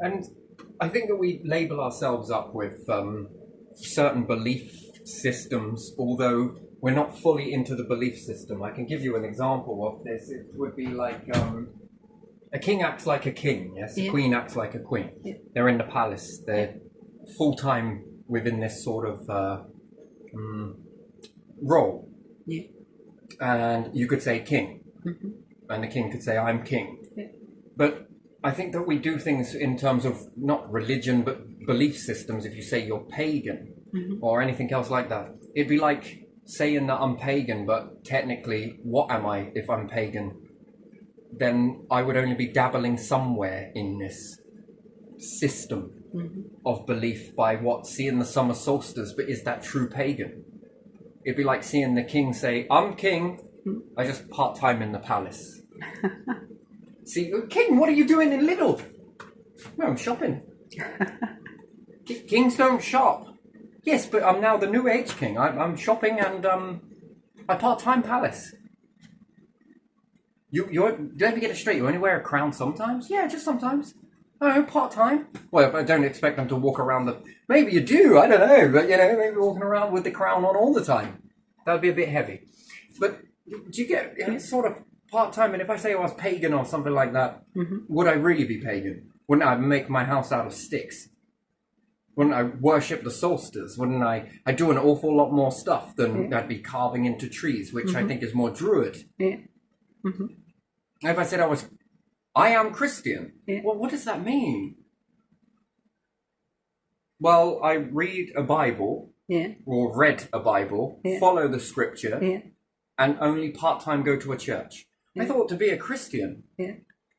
And I think that we label ourselves up with certain belief systems, although we're not fully into the belief system. I can give you an example of this. It would be like a king acts like a king, yes? A queen acts like a queen. Yeah. They're in the palace. They're full-time within this sort of role. Yeah. And you could say king. Mm-hmm. And the king could say, I'm king. Yeah. But I think that we do things in terms of not religion, but belief systems. If you say you're pagan or anything else like that, it'd be like saying that I'm pagan, but technically, what am I if I'm pagan? Then I would only be dabbling somewhere in this system of belief by seeing the summer solstice, but is that true pagan? It'd be like seeing the king say, I'm king, I just part-time in the palace. See, king, what are you doing in Lidl? Well, I'm shopping. Kings don't shop. Yes, but I'm now the new age king. I'm shopping and I part-time palace. Let me get it straight. You only wear a crown sometimes? Yeah, just sometimes. Oh, part-time? Well, I don't expect them to walk around Maybe you do, I don't know. But, maybe walking around with the crown on all the time. That would be a bit heavy. But do you get, it's sort of part-time, and if I say I was pagan or something like that, would I really be pagan? Wouldn't I make my house out of sticks? Wouldn't I worship the solstice? Wouldn't I do an awful lot more stuff than I'd be carving into trees, which I think is more druid. Yeah. If I said I am Christian, well, what does that mean? Well, I read a Bible, or read a Bible, follow the scripture, and only part-time go to a church. I thought to be a Christian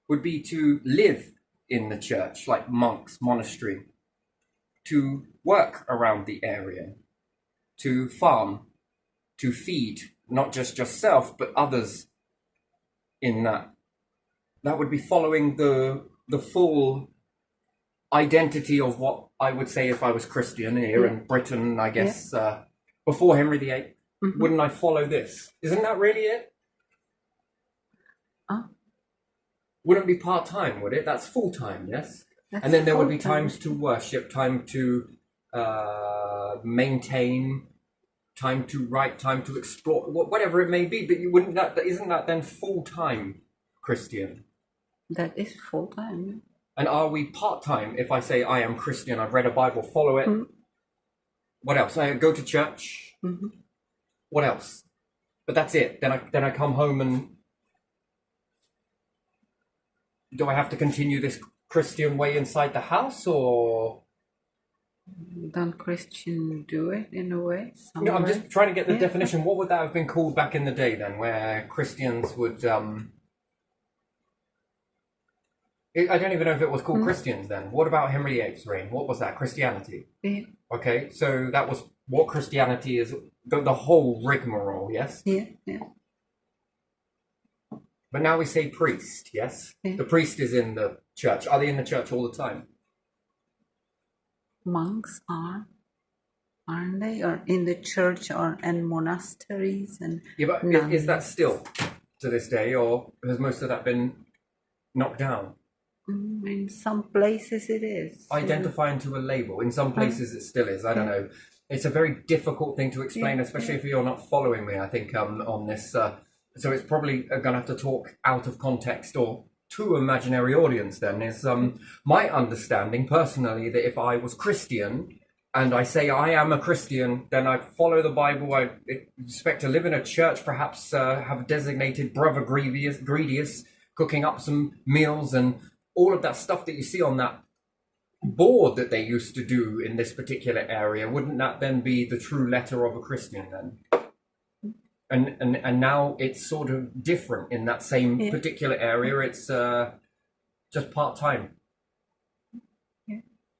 would be to live in the church, like monks, monastery, to work around the area, to farm, to feed, not just yourself, but others in that. That would be following the full identity of what I would say if I was Christian here in Britain, I guess, before Henry VIII. Wouldn't I follow this? Isn't that really it? Wouldn't be part-time, would it? That's full-time, yes? And then there would be times to worship, time to maintain, time to write, time to explore, whatever it may be. But isn't that then full-time Christian? That is full-time. And are we part-time if I say I am Christian, I've read a Bible, follow it? What else? I go to church. What else? But that's it. Then I come home and do I have to continue this Christian way inside the house, or don't Christian do it in a way? No, I'm just trying to get the definition. What would that have been called back in the day then, where Christians would I don't even know if it was called Christians then. What about Henry VIII's reign? What was that? Christianity? Yeah. Okay, so that was what Christianity is, the whole rigmarole, yes? Yeah. But now we say priest, yes? The priest is in the church. Are they in the church all the time? Monks aren't they? Or in the church or in monasteries and but is that still to this day, or has most of that been knocked down? In some places it is. Identifying to a label. In some places it still is. I don't know. It's a very difficult thing to explain, especially if you're not following me, I think, on this. So it's probably going to have to talk out of context or to imaginary audience then. Is my understanding personally that if I was Christian and I say I am a Christian, then I follow the Bible, I expect to live in a church, perhaps have designated Brother Gredius cooking up some meals and all of that stuff that you see on that board that they used to do in this particular area. Wouldn't that then be the true letter of a Christian then? And now it's sort of different in that same particular area. It's just part-time.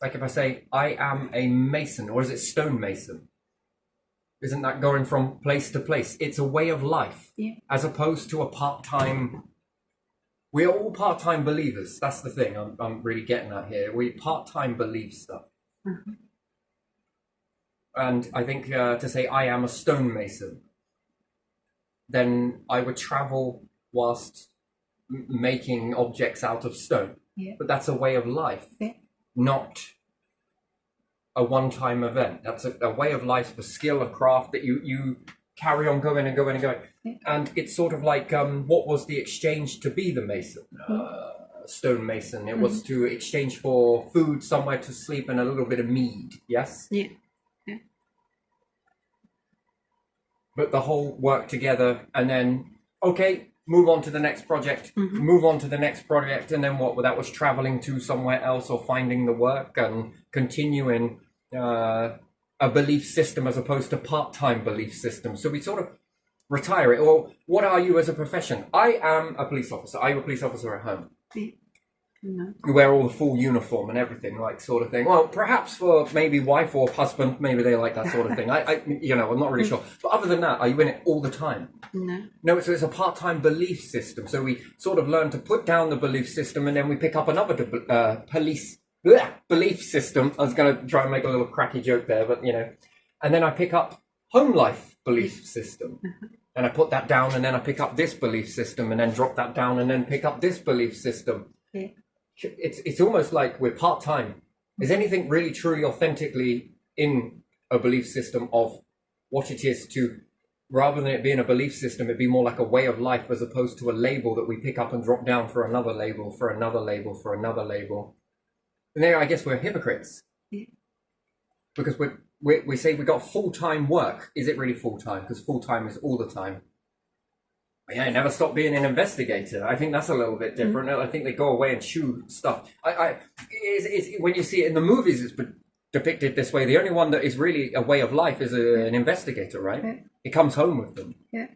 Like if I say, I am a mason, or is it stonemason? Isn't that going from place to place? It's a way of life, as opposed to a part-time. We're all part-time believers. That's the thing I'm really getting at here. We part-time believe stuff. And I think to say I am a stonemason, then I would travel whilst making objects out of stone. But that's a way of life. not a one-time event. That's a way of life, a skill, a craft that you carry on going and going and going. And it's sort of like what was the exchange to be the mason, stonemason? It was to exchange for food, somewhere to sleep, and a little bit of mead. Yes. Yeah. But the whole work together, and then okay, move on to the next project, move on to the next project, and then what? Well, that was traveling to somewhere else or finding the work and continuing a belief system as opposed to part-time belief system. So we sort of retire it. Or what are you as a profession? I am a police officer. Are you a police officer at home? No. You wear all the full uniform and everything, like sort of thing. Well, perhaps for maybe wife or husband, maybe they like that sort of thing. I'm not really sure. But other than that, are you in it all the time? No. No, so it's a part-time belief system. So we sort of learn to put down the belief system, and then we pick up another belief system. I was going to try and make a little cracky joke there, but and then I pick up home life belief system, and I put that down, and then I pick up this belief system, and then drop that down, and then pick up this belief system. Yeah. It's almost like we're part-time. Is anything really truly authentically in a belief system of what it is to, rather than it being a belief system, it'd be more like a way of life as opposed to a label that we pick up and drop down for another label, for another label, for another label. And there, I guess we're hypocrites. Yeah. Because we say we got full-time work. Is it really full-time? Because full-time is all the time. Yeah, never stop being an investigator. I think that's a little bit different. I think they go away and chew stuff. When you see it in the movies, it's depicted this way. The only one that is really a way of life is an investigator, right? Yeah. It comes home with them. Yeah.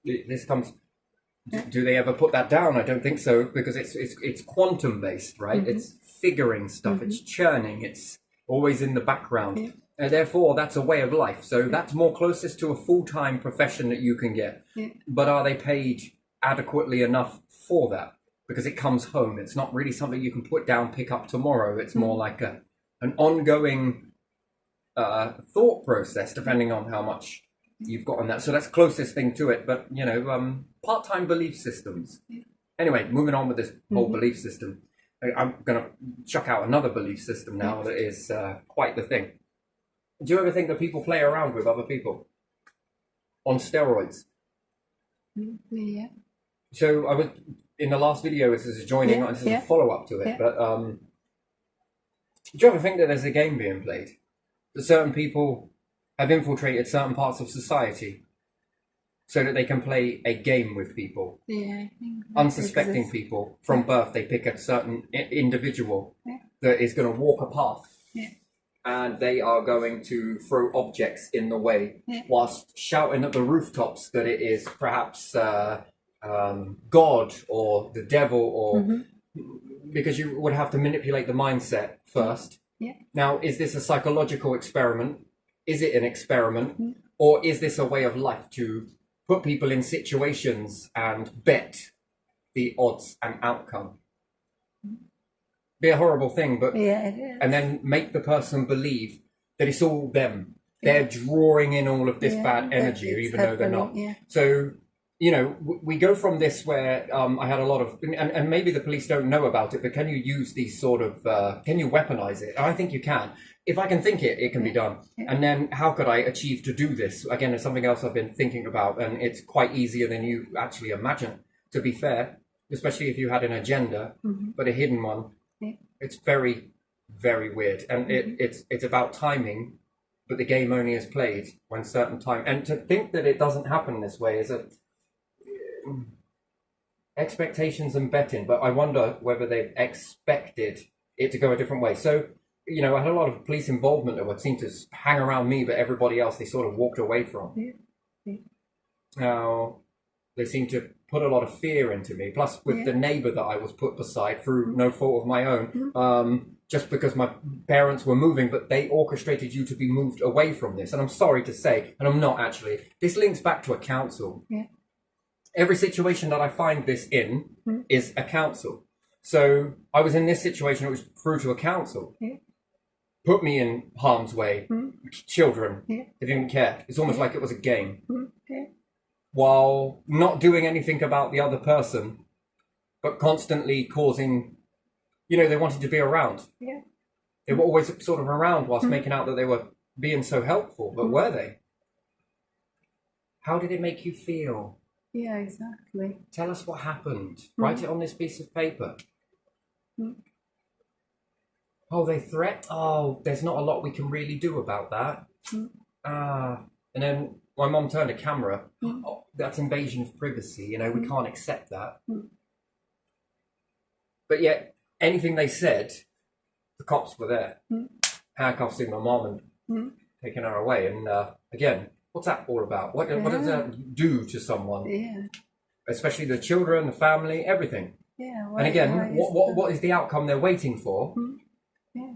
This comes. Do they ever put that down? I don't think so, because it's quantum based, right? It's figuring stuff. It's churning. It's always in the background. Yeah. And therefore, that's a way of life. So that's more closest to a full-time profession that you can get. Yeah. But are they paid adequately enough for that? Because it comes home. It's not really something you can put down, pick up tomorrow. It's more like an ongoing thought process, depending on how much you've got on that. So that's the closest thing to it. But, part-time belief systems. Yeah. Anyway, moving on with this whole belief system. I'm going to chuck out another belief system now that is quite the thing. Do you ever think that people play around with other people on steroids? Yeah. So I was in the last video. This is joining. This is a follow-up to it. Yeah. But do you ever think that there's a game being played? That certain people have infiltrated certain parts of society so that they can play a game with people? Yeah, I think that Unsuspecting exists. people from birth, they pick a certain individual Yeah. that is going to walk a path. Yeah. And they are going to throw objects in the way whilst shouting at the rooftops that it is perhaps God or the devil, or because you would have to manipulate the mindset first. Yeah. Now, is this a psychological experiment? Is it an experiment? Or is this a way of life to put people in situations and bet the odds and outcome? Be a horrible thing, but Yeah, it is. and then make the person believe that it's all them. They're drawing in all of this bad that energy, it's even though they're not. happening, yeah. So, we go from this where I had a lot of, and maybe the police don't know about it, but can you use these sort of, can you weaponize it? I think you can. If I can think it, it can be done. Yeah. And then how could I achieve to do this? Again, it's something else I've been thinking about, and it's quite easier than you actually imagine, to be fair, especially if you had an agenda, but a hidden one. Yeah. It's very, very weird, and it's about timing, but the game only is played when certain time. And to think that it doesn't happen this way is expectations and betting. But I wonder whether they've expected it to go a different way. So, I had a lot of police involvement that would seem to hang around me, but everybody else they sort of walked away from. Yeah. Now, they seem to put a lot of fear into me. Plus, with the neighbour that I was put beside through no fault of my own, just because my parents were moving, but they orchestrated you to be moved away from this. And I'm sorry to say, and I'm not actually, this links back to a council. Yeah. Every situation that I find this in is a council. So I was in this situation, it was through to a council. Yeah. Put me in harm's way. Children, Yeah. they didn't care. It's almost like it was a game. Yeah. While not doing anything about the other person, but constantly causing, they wanted to be around. Yeah. They were always sort of around whilst making out that they were being so helpful, but were they? How did it make you feel? Yeah, exactly. Tell us what happened. Write it on this piece of paper. Oh, they threat? Oh, there's not a lot we can really do about that. And then my mom turned a camera. Oh, that's invasion of privacy. You know, we can't accept that. But yet, anything they said, the cops were there, handcuffing my mom and taking her away. And again, what's that all about? What does that do to someone? Yeah. Especially the children, the family, everything. Yeah. And again, what is the outcome they're waiting for? Yeah.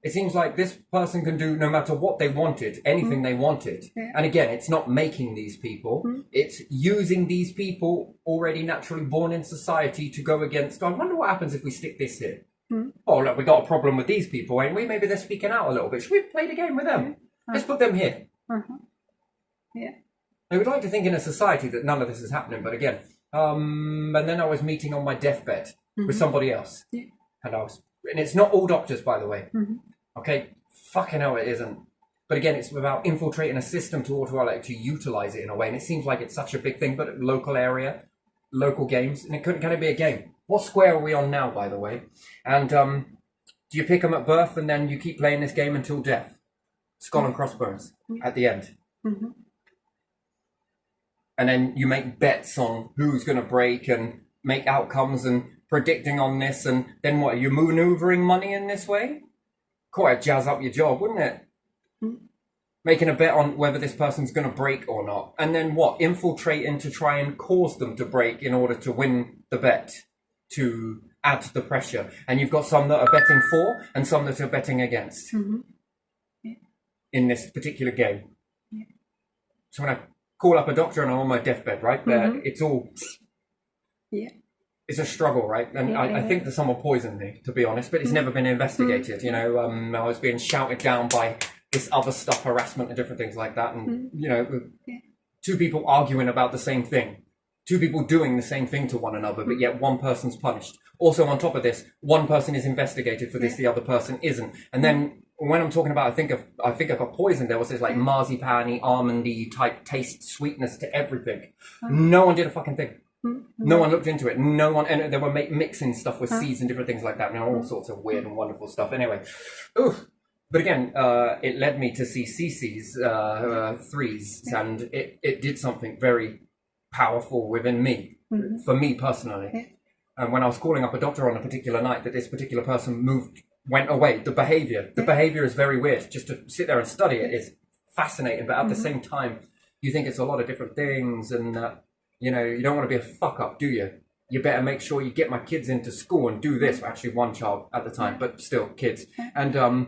It seems like this person can do no matter what they wanted, anything they wanted. Yeah. And again, it's not making these people, it's using these people already naturally born in society to go against. I wonder what happens if we stick this here. Oh, look, we got a problem with these people, ain't we? Maybe they're speaking out a little bit. Should we play the game with them? Let's put them here. Yeah. I would like to think in a society that none of this is happening, but again, and then I was meeting on my deathbed with somebody else. Yeah. And it's not all doctors, by the way. Okay, fucking hell, it isn't. But again, it's about infiltrating a system to utilize it in a way. And it seems like it's such a big thing, but local area, local games, and can it be a game? What square are we on now, by the way? And do you pick them at birth and then you keep playing this game until death? Skull and crossbones at the end. And then you make bets on who's going to break and make outcomes and predicting on this. And then what, are you maneuvering money in this way? Quite jazz up your job, wouldn't it? Making a bet on whether this person's going to break or not. And then what? Infiltrating to try and cause them to break in order to win the bet, to add to the pressure. And you've got some that are betting for and some that are betting against in this particular game. So when I call up a doctor and I'm on my deathbed, right? It's all... It's a struggle, right? And I think that someone poisoned me, to be honest, but it's never been investigated. You know, I was being shouted down by this other stuff, harassment and different things like that. And, you know, two people arguing about the same thing, two people doing the same thing to one another, but yet one person's punished. Also, on top of this, one person is investigated for this, the other person isn't. And then when I'm talking about, I think I got poisoned, there was this like marzipan-y, almondy type taste, sweetness to everything. No one did a fucking thing. No one looked into it. No one, and they were mixing stuff with seeds and different things like that. You know, all sorts of weird and wonderful stuff. Anyway, but again, it led me to see CC's threes, and it did something very powerful within me, for me personally. And when I was calling up a doctor on a particular night, that this particular person went away. The behavior is very weird. Just to sit there and study it is fascinating, but at the same time, you think it's a lot of different things, and you know, you don't want to be a fuck up, do you? You better make sure you get my kids into school and do this. Actually, one child at the time, but still kids. And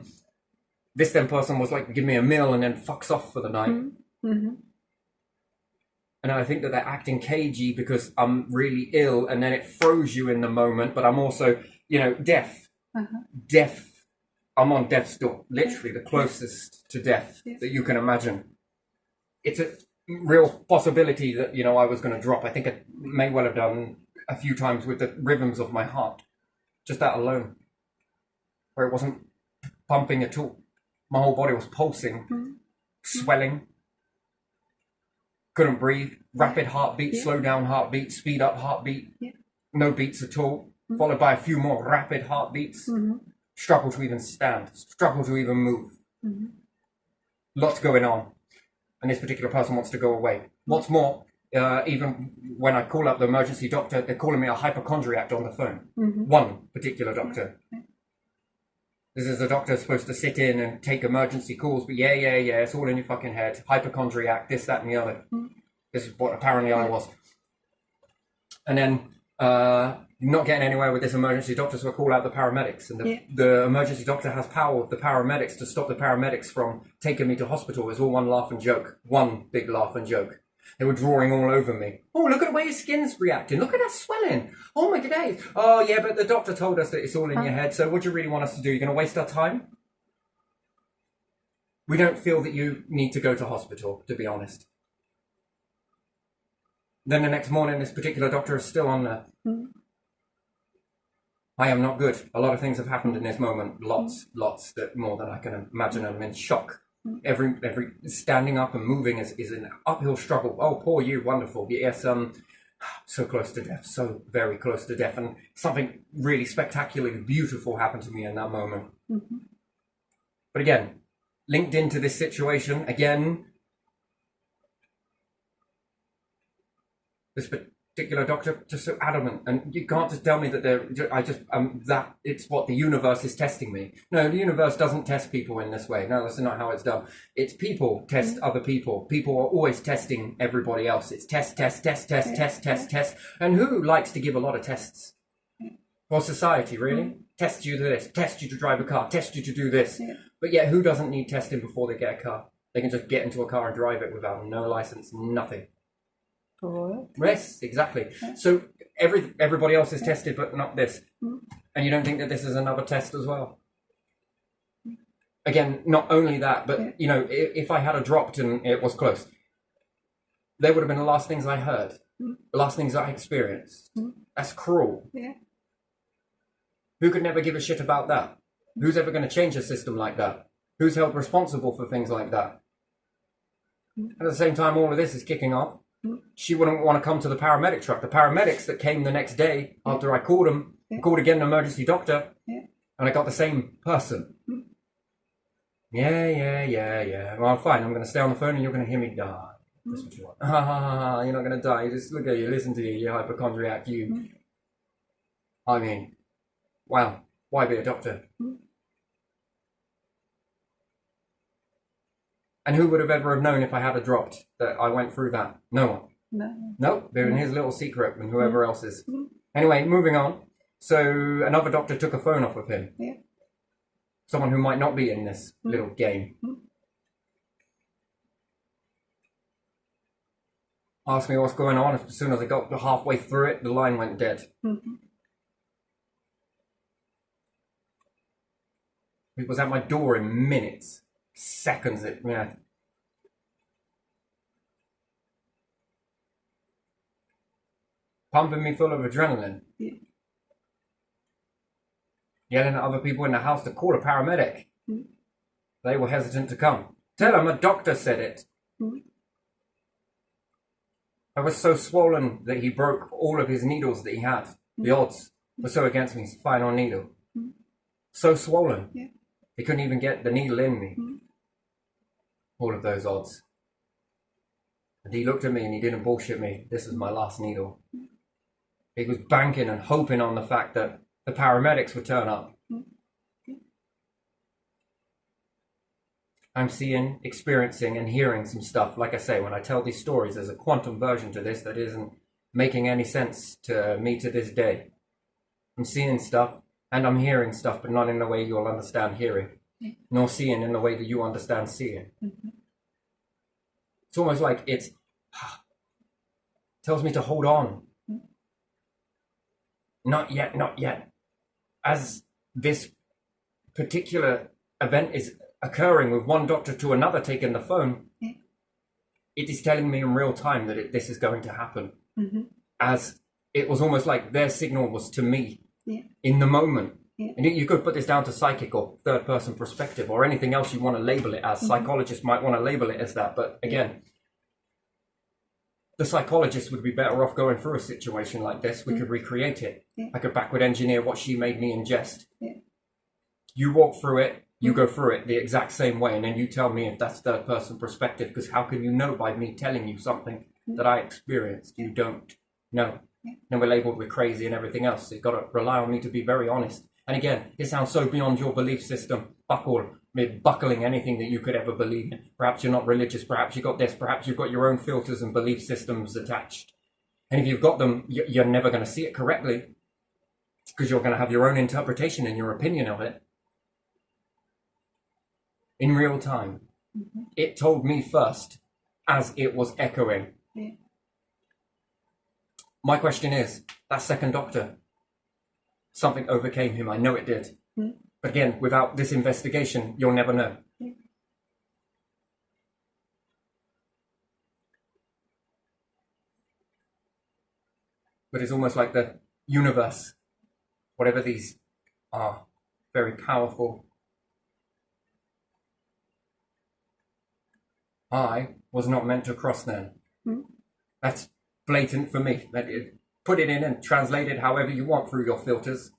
this then person was like, give me a meal and then fucks off for the night. And I think that they're acting cagey because I'm really ill, and then it throws you in the moment. But I'm also, you know, deaf. I'm on death's door, literally the closest to death that you can imagine. It's a real possibility that, you know, I was going to drop. I think I may well have done a few times with the rhythms of my heart, just that alone, where it wasn't pumping at all. My whole body was pulsing, swelling, couldn't breathe, rapid heartbeat, slow down heartbeat, speed up heartbeat, no beats at all, followed by a few more rapid heartbeats, struggle to even stand, struggle to even move. Lots going on. And this particular person wants to go away. What's more, even when I call up the emergency doctor, they're calling me a hypochondriac on the phone. One particular doctor. This is a doctor supposed to sit in and take emergency calls, but yeah, it's all in your fucking head. Hypochondriac, this, that, and the other. This is what apparently I was. And then, not getting anywhere with this emergency doctor, so I call out the paramedics. And the emergency doctor has power with the paramedics to stop the paramedics from taking me to hospital. It was all one laugh and joke. One big laugh and joke. They were drawing all over me. Oh, look at the way your skin's reacting. Look at that swelling. Oh my days. Oh yeah, but the doctor told us that it's all in your head. So what do you really want us to do? You're going to waste our time? We don't feel that you need to go to hospital, to be honest. Then the next morning, this particular doctor is still on there. I am not good. A lot of things have happened in this moment. Lots that more than I can imagine. I'm in shock. Every standing up and moving is an uphill struggle. Oh, poor you, wonderful. Yes, so close to death, so very close to death, and something really spectacularly beautiful happened to me in that moment. But again, linked into this situation, again, this particular doctor just so adamant, and you can't just tell me that that it's what the universe is testing me. No, the universe doesn't test people in this way. No, that's not how it's done. It's people test other people. People are always testing everybody else. It's test. And who likes to give a lot of tests? Well, society, really? Test you to this, test you to drive a car, test you to do this. But yet, who doesn't need testing before they get a car? They can just get into a car and drive it without no license, nothing. Yes, exactly. So everybody else is tested, but not this. And you don't think that this is another test as well? Again, not only that, but you know, if I had a dropped and it was close, they would have been the last things I heard, the last things I experienced. That's cruel. Who could never give a shit about that? Who's ever going to change a system like that? Who's held responsible for things like that? At the same time, all of this is kicking off. She wouldn't want to come to the paramedic truck. The paramedics that came the next day after I called them, called again an emergency doctor, and I got the same person. Yeah. Well, fine, I'm going to stay on the phone and you're going to hear me die. That's what you want. You're not going to die. You just look at you, listen to you hypochondriac, you. I mean, wow, why be a doctor? And who would have ever known if I had a dropped that I went through that? No one. No, they're in his little secret and whoever else is. Anyway, moving on. So another doctor took a phone off of him. Someone who might not be in this little game. Asked me what's going on. As soon as I got halfway through it, the line went dead. It was at my door in minutes. Seconds, pumping me full of adrenaline. Yelling at other people in the house to call a paramedic. They were hesitant to come. Tell them a doctor said it. I was so swollen that he broke all of his needles that he had. The odds were so against me. Spinal needle. So swollen. He couldn't even get the needle in me. All of those odds. And he looked at me and he didn't bullshit me. This was my last needle. He was banking and hoping on the fact that the paramedics would turn up. I'm seeing, experiencing and hearing some stuff. Like I say, when I tell these stories, there's a quantum version to this that isn't making any sense to me to this day. I'm seeing stuff and I'm hearing stuff, but not in the way you'll understand hearing. Nor seeing in the way that you understand seeing. It's almost like it tells me to hold on. Not yet. As this particular event is occurring with one doctor to another taking the phone, it is telling me in real time that this is going to happen. As it was almost like their signal was to me in the moment. And you could put this down to psychic or third person perspective or anything else you want to label it as. Psychologists might want to label it as that. But again, the psychologist would be better off going through a situation like this. We could recreate it. I could backward engineer what she made me ingest. You walk through it, you go through it the exact same way, and then you tell me if that's third person perspective, because how can you know by me telling you something that I experienced? You don't know. Then we're labeled with crazy and everything else. So you've got to rely on me to be very honest. And again, it sounds so beyond your belief system. Buckling anything that you could ever believe in. Perhaps you're not religious. Perhaps you got this. Perhaps you've got your own filters and belief systems attached. And if you've got them, you're never going to see it correctly because you're going to have your own interpretation and your opinion of it. In real time, it told me first as it was echoing. My question is, that second doctor, something overcame him. I know it did. But again, without this investigation, you'll never know. But it's almost like the universe whatever these are, very powerful. I was not meant to cross then. That's blatant for me. Put it in and translate it however you want through your filters.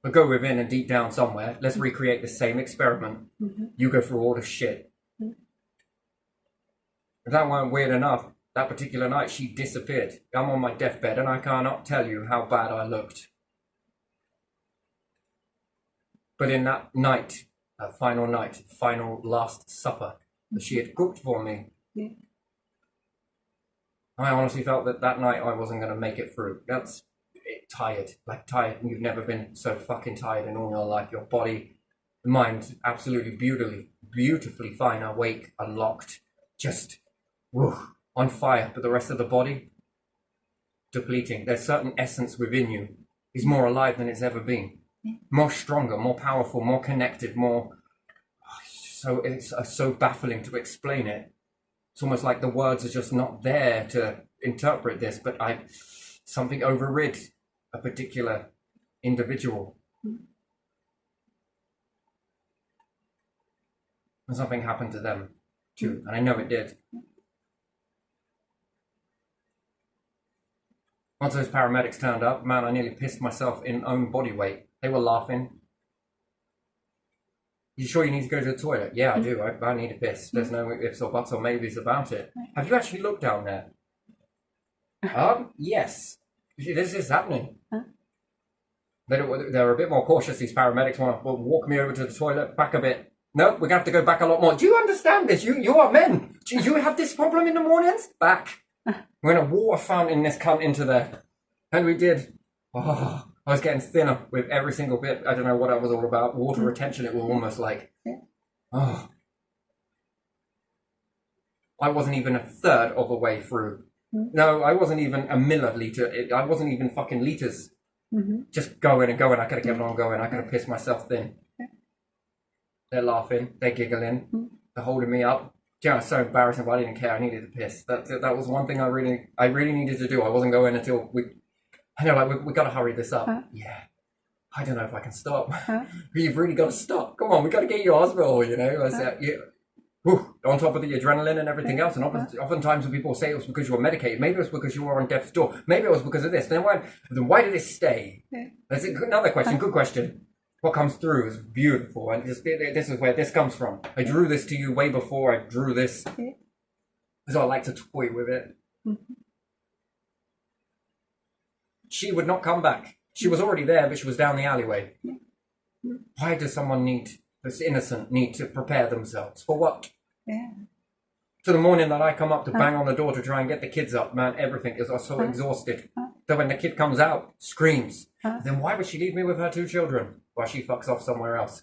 But go within and deep down somewhere. Let's recreate the same experiment. You go through all the shit. If that weren't weird enough, that particular night she disappeared. I'm on my deathbed and I cannot tell you how bad I looked. But in that night, that final night, final last supper that she had cooked for me, I honestly felt that that night I wasn't going to make it through. That's tired, like tired. You've never been so fucking tired in all your life. Your body, mind, absolutely beautifully fine, awake, unlocked, just on fire. But the rest of the body, depleting. There's certain essence within you is more alive than it's ever been. More stronger, more powerful, more connected, more. So it's so baffling to explain it. It's almost like the words are just not there to interpret this, but something overrid a particular individual. And something happened to them too, and I know it did. Once those paramedics turned up, man, I nearly pissed myself in own body weight. They were laughing. You sure you need to go to the toilet? Yeah, I do. I need a piss. There's no ifs or buts or maybes about it. Have you actually looked down there? Yes. This is happening. They're a bit more cautious. These paramedics want to walk me over to the toilet, back a bit. No, we're going to have to go back a lot more. Do you understand this? You are men. Do you have this problem in the mornings? Back. We're going to water fountain this cunt into there. And we did. Oh, I was getting thinner with every single bit. I don't know what that was all about. Water retention, it was almost like, oh. I wasn't even a third of the way through. No, I wasn't even a milliliter. I wasn't even fucking liters. Just going and going. I could have kept on going. I could have pissed myself thin. They're laughing. They're giggling. They're holding me up. Yeah, it's so embarrassing, but I didn't care. I needed to piss. That was one thing I really needed to do. I wasn't going until I know, like, we got to hurry this up. Yeah. I don't know if I can stop. You've really got to stop. Come on, we got to get you to hospital, you know. On top of the adrenaline and everything else. And oftentimes when people say it was because you were medicated, maybe it was because you were on death's door. Maybe it was because of this. Then why did it stay? That's another question. Good question. What comes through is beautiful. And this is where this comes from. I drew this to you way before I drew this. So I like to toy with it. She would not come back. She was already there, but she was down the alleyway. Why does someone that's innocent, need to prepare themselves? For what? To the morning that I come up to bang on the door to try and get the kids up, man, everything is so exhausted. So when the kid comes out, screams. Then why would she leave me with her 2 children? While she fucks off somewhere else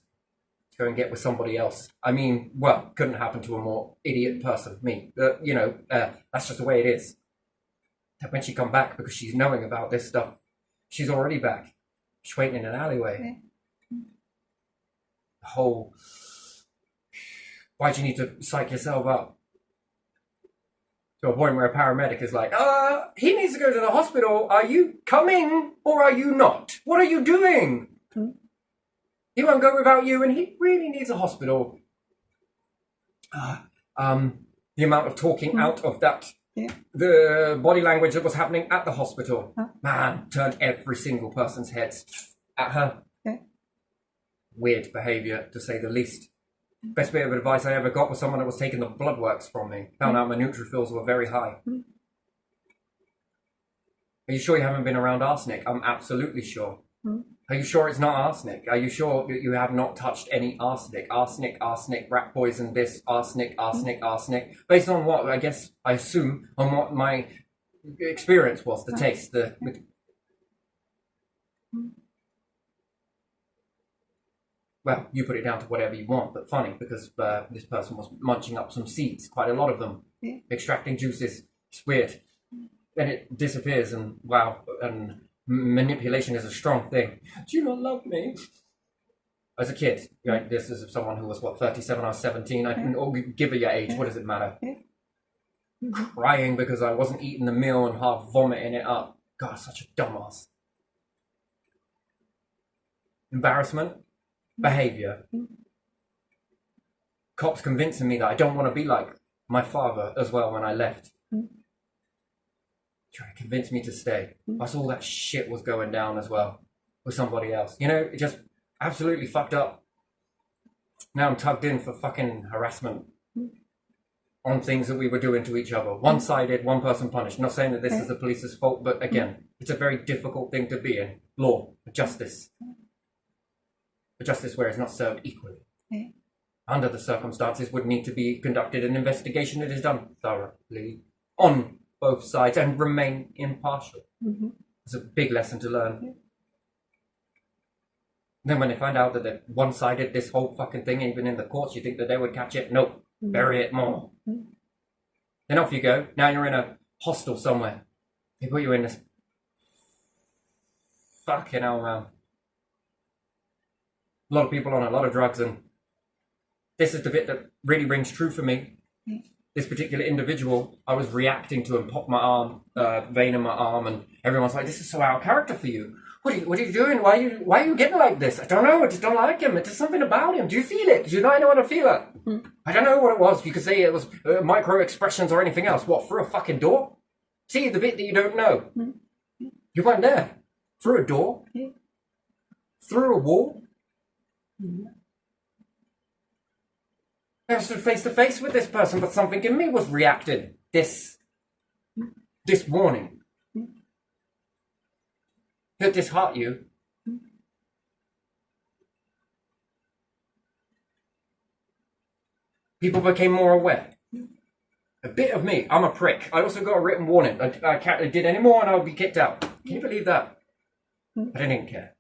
to go and get with somebody else. I mean, well, couldn't happen to a more idiot person, me. That's just the way it is. That when she come back, because she's knowing about this stuff, she's already back. She's waiting in an alleyway. The whole, why'd you need to psych yourself up? To a point where a paramedic is like, he needs to go to the hospital. Are you coming or are you not? What are you doing? He won't go without you and he really needs a hospital. The amount of talking out of that, the body language that was happening at the hospital, man, turned every single person's heads at her. Weird behaviour, to say the least. Best bit of advice I ever got was someone that was taking the blood works from me. Found out my neutrophils were very high. Are you sure you haven't been around arsenic? I'm absolutely sure. Are you sure it's not arsenic? Are you sure that you have not touched any arsenic? Arsenic, rat poison, this, arsenic. Based on what, I assume, on what my experience was, the taste, well, you put it down to whatever you want, but funny, because this person was munching up some seeds, quite a lot of them, extracting juices. It's weird. Then it disappears, and wow, and manipulation is a strong thing. Do you not love me? As a kid, right? This is someone who was, 37 or 17. I didn't give her your age. What does it matter? Crying because I wasn't eating the meal and half vomiting it up. God, such a dumbass. embarrassment, behavior. Cops convincing me that I don't want to be like my father as well when I left. Trying to convince me to stay. Plus all that shit was going down as well with somebody else. You know, it just absolutely fucked up. Now I'm tugged in for fucking harassment on things that we were doing to each other. One-sided, one person punished. Not saying that this is the police's fault, but again, it's a very difficult thing to be in. Law, justice. A justice where it's not served equally. Under the circumstances would need to be conducted an investigation that is done thoroughly on both sides and remain impartial. It's a big lesson to learn. Then when they find out that they're one-sided, this whole fucking thing, even in the courts, you think that they would catch it? Nope. Bury it more. Then off you go. Now you're in a hostel somewhere. They put you in this fucking hell, man. A lot of people on a lot of drugs, and this is the bit that really rings true for me. This particular individual, I was reacting to him pop my arm, vein in my arm, and everyone's like, "This is so out of character for you. What are you doing? Why are you getting like this?" I don't know. I just don't like him. It's just something about him. Do you feel it? Do you know anyone to feel it? I don't know what it was. You could say it was micro expressions or anything else. What, through a fucking door? See, the bit that you don't know. You weren't there. Through a door? Through a wall? I stood face to face with this person, but something in me was reacting. This warning. Could disheart you. People became more aware. A bit of me, I'm a prick. I also got a written warning. I can't did any more and I'll be kicked out. Can you believe that? But I didn't care.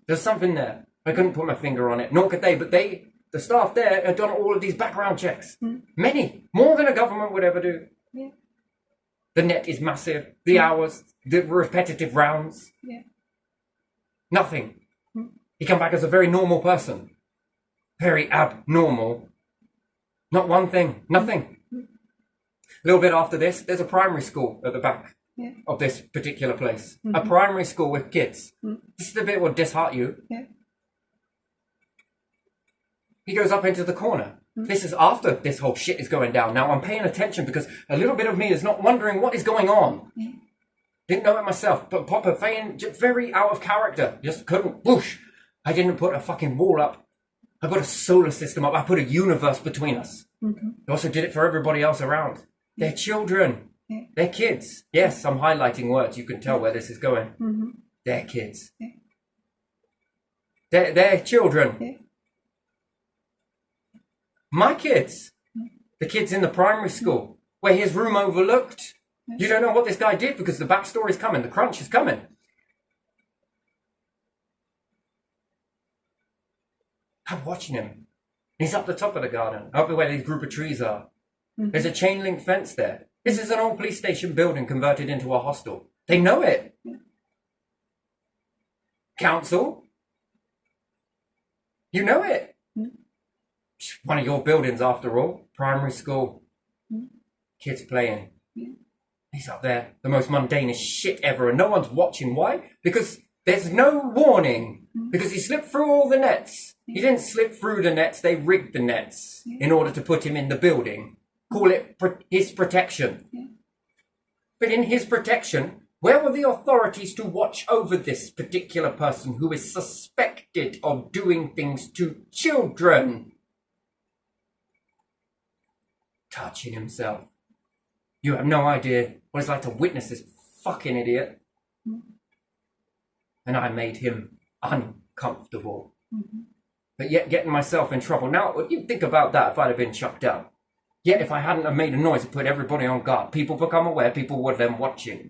There's something there. I couldn't put my finger on it, nor could they, but the staff there had done all of these background checks. Many. More than a government would ever do. The net is massive. The hours, the repetitive rounds. Nothing. He come back as a very normal person. Very abnormal. Not one thing. Nothing. A little bit after this, there's a primary school at the back of this particular place. A primary school with kids. This is the bit that will disheart you. He goes up into the corner. This is after this whole shit is going down. Now I'm paying attention because a little bit of me is not wondering what is going on. Didn't know it myself, but Papa Fayin, just very out of character. Just couldn't, whoosh. I didn't put a fucking wall up. I put a solar system up. I put a universe between us. I also did it for everybody else around. They're children. They're kids. Yes, I'm highlighting words. You can tell where this is going. They're kids. They're children. My kids. The kids in the primary school, where his room overlooked. You don't know what this guy did because the backstory's coming. The crunch is coming. I'm watching him. He's up the top of the garden, up where these group of trees are. There's a chain link fence there. This is an old police station building converted into a hostel. They know it. Council, you know it. It's one of your buildings after all. Primary school. Kids playing. He's up there, the most mundanest shit ever, and no one's watching. Why? Because there's no warning. Because he slipped through all the nets. He didn't slip through the nets, they rigged the nets in order to put him in the building. Call it his protection. But in his protection, where were the authorities to watch over this particular person who is suspected of doing things to children? Touching himself. You have no idea what it's like to witness this fucking idiot. And I made him uncomfortable. But yet getting myself in trouble. Now, you think about that if I'd have been chucked out. Yet if I hadn't have made a noise and put everybody on guard, people become aware, people were then watching.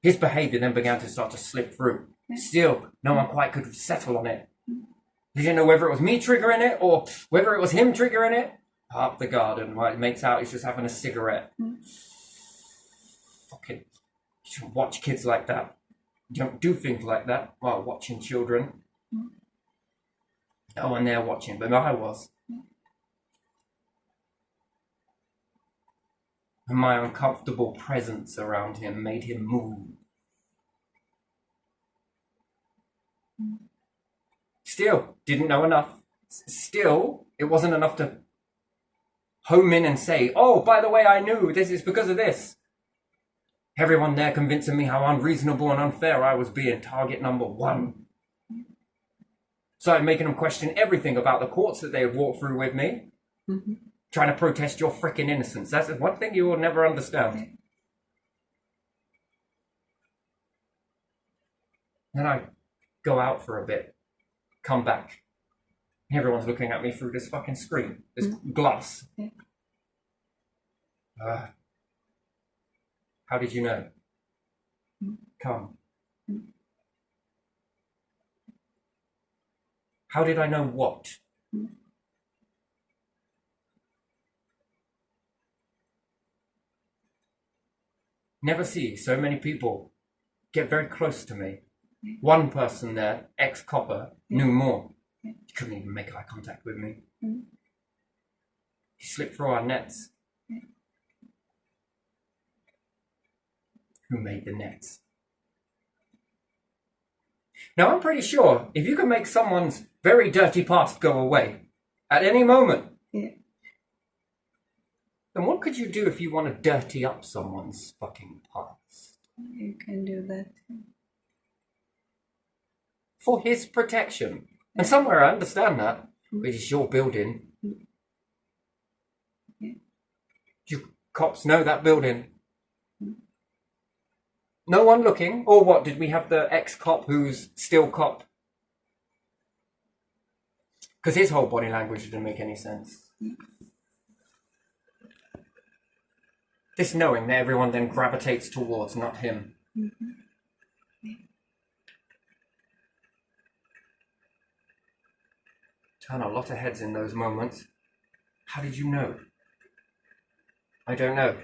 His behaviour then began to start to slip through. Still, no one quite could settle on it. They didn't know whether it was me triggering it or whether it was him triggering it. Up the garden, while it makes out he's just having a cigarette. Fucking, you shouldn't watch kids like that. You don't do things like that while watching children. No one there watching, but I was. And my uncomfortable presence around him made him move. Still, didn't know enough. Still, it wasn't enough to home in and say, oh, by the way, I knew this is because of this. Everyone there convincing me how unreasonable and unfair I was being target number one. Started making them question everything about the courts that they had walked through with me. Mm-hmm. Trying to protest your freaking innocence. That's one thing you will never understand. Then I go out for a bit, come back. Everyone's looking at me through this fucking screen, this glass. How did you know? Come. How did I know what? Never see so many people get very close to me. One person there, ex-copper, knew more. He couldn't even make eye contact with me. He slipped through our nets. Who made the nets? Now, I'm pretty sure if you can make someone's very dirty past go away at any moment, then what could you do if you want to dirty up someone's fucking past? You can do that. For his protection. And somewhere I understand that. But it's your building. You cops know that building. No one looking? Or what? Did we have the ex-cop who's still cop? Because his whole body language didn't make any sense. This knowing that everyone then gravitates towards, not him. Turn a lot of heads in those moments. How did you know? I don't know.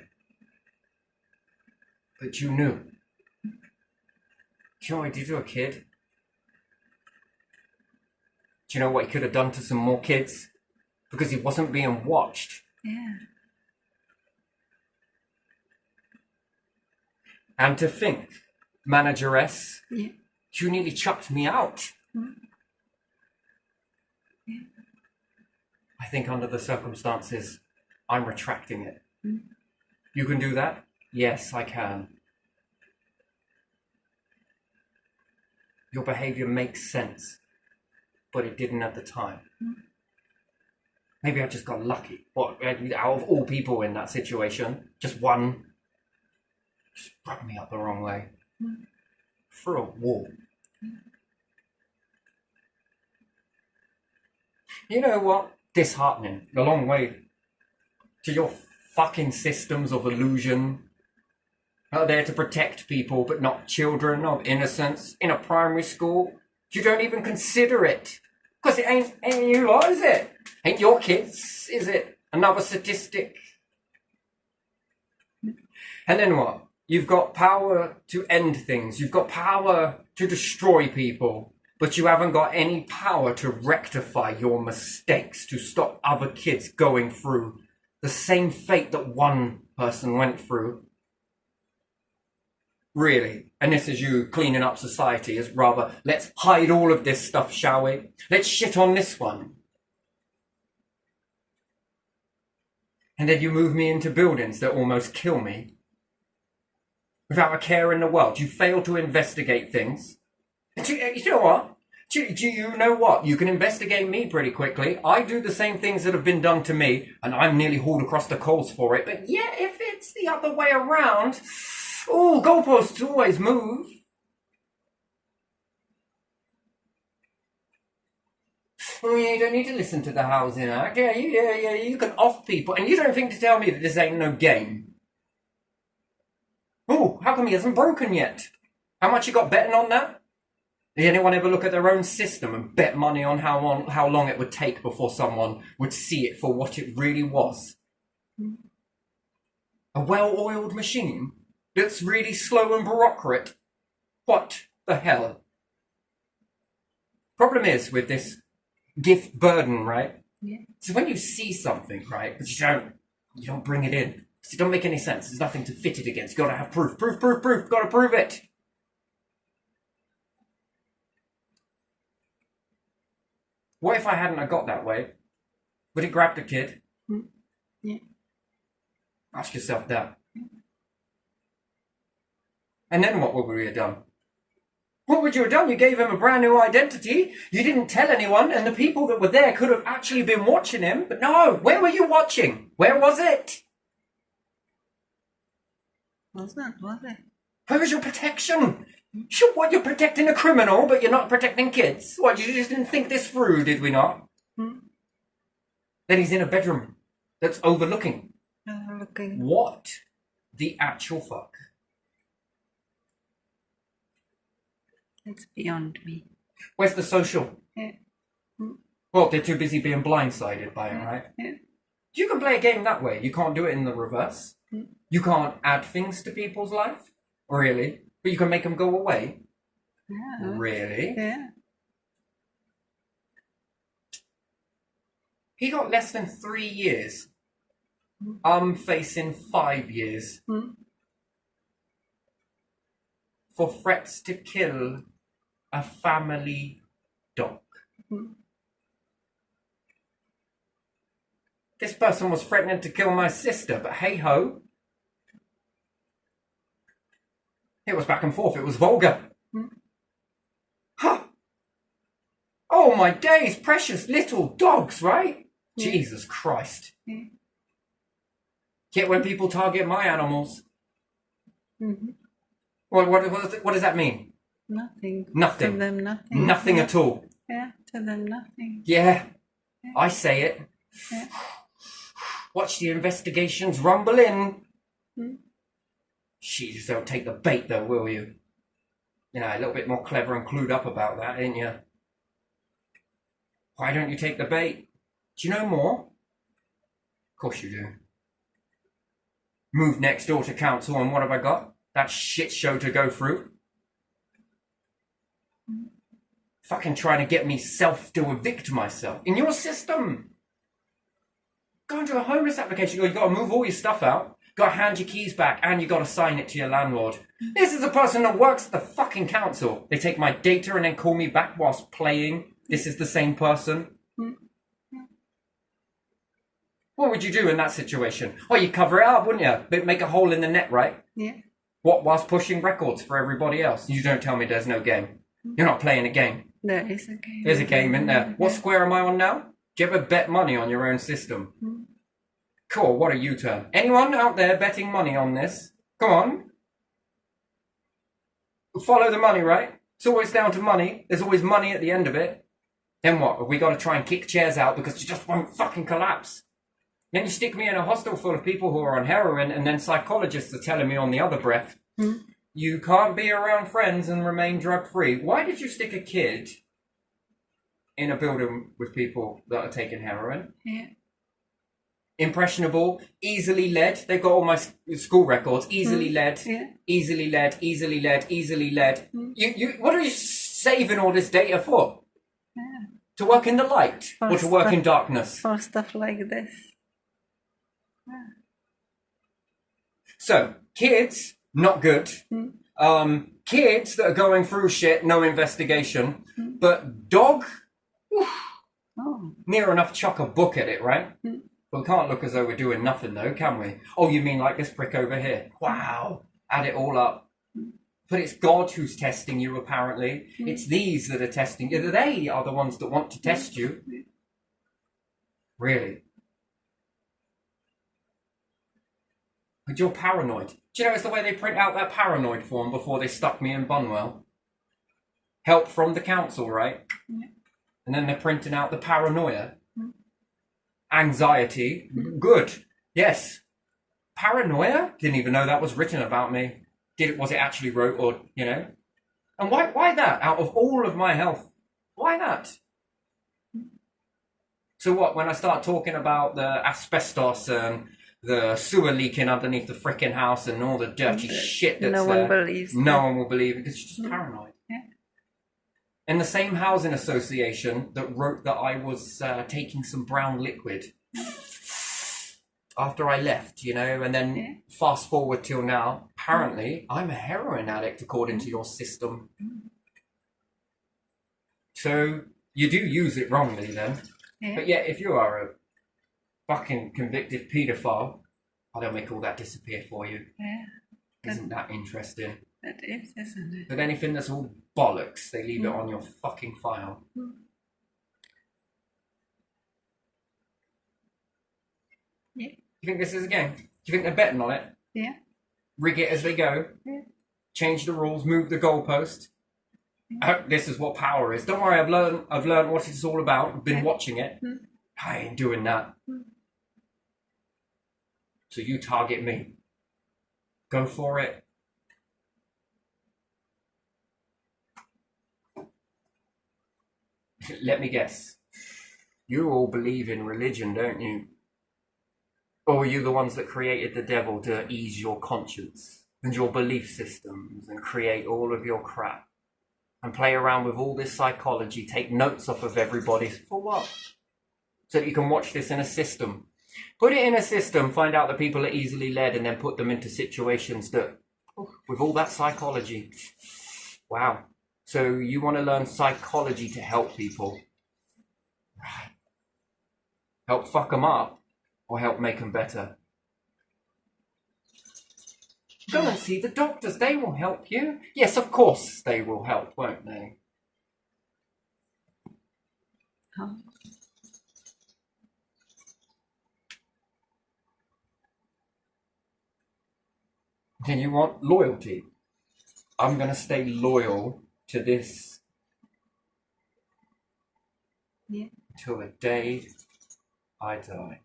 But you knew. Do you know what he did to a kid? Do you know what he could have done to some more kids? Because he wasn't being watched. Yeah. And to think, manageress, you nearly chucked me out. I think under the circumstances, I'm retracting it. You can do that? Yes, I can. Your behavior makes sense, but it didn't at the time. Maybe I just got lucky. What, out of all people in that situation, just one just rubbed me up the wrong way. Through a wall. You know what? Disheartening. A long way to your fucking systems of illusion. Out there to protect people, but not children of innocence in a primary school. You don't even consider it. Because it ain't you lot, is it? Ain't your kids, is it? Another statistic. And then what? You've got power to end things. You've got power to destroy people. But you haven't got any power to rectify your mistakes, to stop other kids going through the same fate that one person went through. Really. And this is you cleaning up society as rather, let's hide all of this stuff, shall we? Let's shit on this one. And then you move me into buildings that almost kill me. Without a care in the world. You fail to investigate things. You know what? Do you know what? You can investigate me pretty quickly. I do the same things that have been done to me, and I'm nearly hauled across the coals for it. But yeah, if it's the other way around, oh, goalposts always move. Oh, yeah, you don't need to listen to the Housing Act. Yeah, you can off people, and you don't think to tell me that this ain't no game. Oh, how come he hasn't broken yet? How much you got betting on that? Did anyone ever look at their own system and bet money on how long it would take before someone would see it for what it really was? A well-oiled machine that's really slow and bureaucratic? What the hell? Problem is with this gift burden, right? Yeah. So when you see something, right, but you don't bring it in. It don't make any sense. There's nothing to fit it against. Got to have proof. Proof. Got to prove it. What if I hadn't have got that way? Would it grab the kid? Yeah. Ask yourself that. And then what would we have done? What would you have done? You gave him a brand new identity. You didn't tell anyone, and the people that were there could have actually been watching him. But no, where were you watching? Where was it? Was it? Where was your protection? Sure, what, you're protecting a criminal, but you're not protecting kids? What, you just didn't think this through, did we not? Then he's in a bedroom that's overlooking. What the actual fuck? It's beyond me. Where's the social? Yeah. Well, they're too busy being blindsided by it, right? Yeah. You can play a game that way. You can't do it in the reverse. You can't add things to people's life. Really? But you can make them go away. Yeah. Really? Yeah. He got less than 3 years. I'm facing 5 years. For threats to kill a family dog. This person was threatening to kill my sister, but hey ho. It was back and forth. It was vulgar. Huh. Oh my days, precious little dogs, right? Jesus Christ. Yet when people target my animals, what does that mean? Nothing. Nothing. To them, nothing. Nothing at all. Yeah, to them, nothing. Yeah, I say it. Yeah. Watch the investigations rumble in. Jeez, don't take the bait though, will you? Yeah, a little bit more clever and clued up about that, ain't you? Why don't you take the bait? Do you know more? Of course you do. Moved next door to council, and what have I got? That shit show to go through. Fucking trying to get me to evict myself. In your system. Go into a homeless application. You got to move all your stuff out. Got to hand your keys back, and you got to sign it to your landlord. This is a person that works at the fucking council. They take my data and then call me back whilst playing. This is the same person. What would you do in that situation? Oh, you cover it up, wouldn't you? But make a hole in the net, right? Yeah. What, whilst pushing records for everybody else? You don't tell me there's no game. You're not playing a game. There is a game. There's a game in there. What square am I on now? Do you ever bet money on your own system? Cool, what a U-turn. Anyone out there betting money on this? Come on. Follow the money, right? It's always down to money. There's always money at the end of it. Then what? Have we got to try and kick chairs out because you just won't fucking collapse? Then you stick me in a hostel full of people who are on heroin, and then psychologists are telling me on the other breath, you can't be around friends and remain drug-free. Why did you stick a kid in a building with people that are taking heroin? Yeah. Impressionable, easily led. They've got all my school records. Easily led, Yeah. easily led, easily led, easily led. What are you saving all this data for? Yeah. To work in the light or to work in darkness? For stuff like this. So, kids, not good. Kids that are going through shit, no investigation. But dog, near enough chuck a book at it, right? But we can't look as though we're doing nothing though, can we? Oh, you mean like this prick over here? Wow. Add it all up. But it's God who's testing you, apparently. It's these that are testing you. They are the ones that want to test you. Really? But you're paranoid. Do you know it's the way they print out that paranoid form before they stuck me in Bunwell? Help from the council, right? Yeah. And then they're printing out the paranoia. Anxiety. Good. Yes. Paranoia? Didn't even know that was written about me. Was it actually wrote, or, you know? And why that? Out of all of my health, why that? So what, when I start talking about the asbestos and the sewer leaking underneath the frickin' house and all the dirty shit that's no there, one believes no that. one will believe it because you're just paranoid. Yeah. And the same housing association that wrote that I was taking some brown liquid after I left, you know, and then fast forward till now, apparently I'm a heroin addict according to your system. So You do use it wrongly then. Yeah. But yet, if you are a fucking convicted paedophile, I don't make all that disappear for you. Yeah. Isn't that interesting? That is, isn't it? But anything that's all bollocks, they leave it on your fucking file. Yeah. You think this is a game? Do you think they're betting on it? Yeah. Rig it as they go? Yeah. Change the rules, move the goalpost? This is what power is. Don't worry, I've learned what it's all about. I've been watching it. I ain't doing that. So you target me. Go for it. Let me guess. You all believe in religion, don't you? Or were you the ones that created the devil to ease your conscience and your belief systems and create all of your crap? And play around with all this psychology, take notes off of everybody. For what? So that you can watch this in a system. Put it in a system, find out that people are easily led, and then put them into situations that, with all that psychology. Wow. So you want to learn psychology to help people. Right. Help fuck them up or help make them better. Go and see the doctors. They will help you. Yes, of course they will help, won't they? Huh? Then you want loyalty. I'm going to stay loyal to this till the day I die.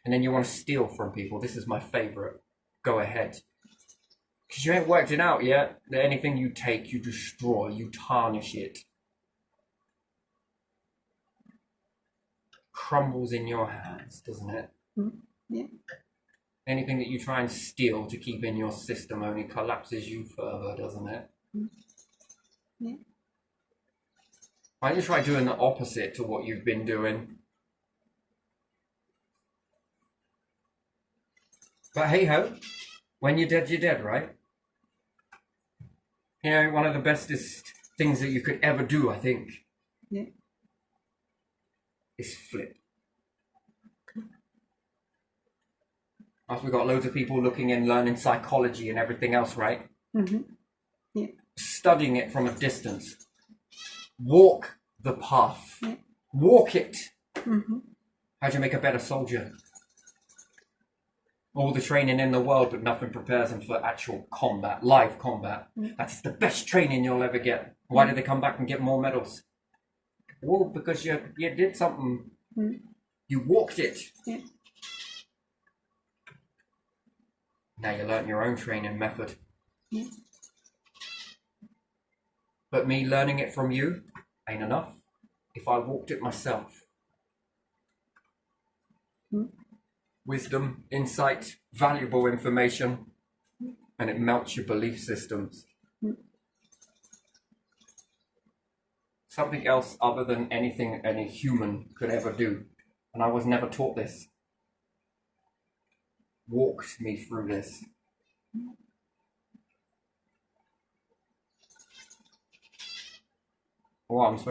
And then you want to steal from people. This is my favorite. Go ahead. Because you ain't worked it out yet. That anything you take, you destroy, you tarnish it. Crumbles in your hands, doesn't it? Yeah. Anything that you try and steal to keep in your system only collapses you further, doesn't it? Yeah. Why don't you try doing the opposite to what you've been doing? But hey ho, when you're dead, right? You know, one of the bestest things that you could ever do, I think, is flip. After we've got loads of people looking and learning psychology and everything else, right? Yeah. Studying it from a distance. Walk the path. Walk it. How do you make a better soldier? All the training in the world, but nothing prepares them for actual combat, live combat. That is the best training you'll ever get. Why did they come back and get more medals? Well, because you did something. You walked it. Yeah. Now you learnt your own training method. Yeah. But me learning it from you ain't enough. If I walked it myself. Wisdom, insight, valuable information, and it melts your belief systems. Something else other than anything any human could ever do. And I was never taught this. Walked me through this. Well, I'm supposed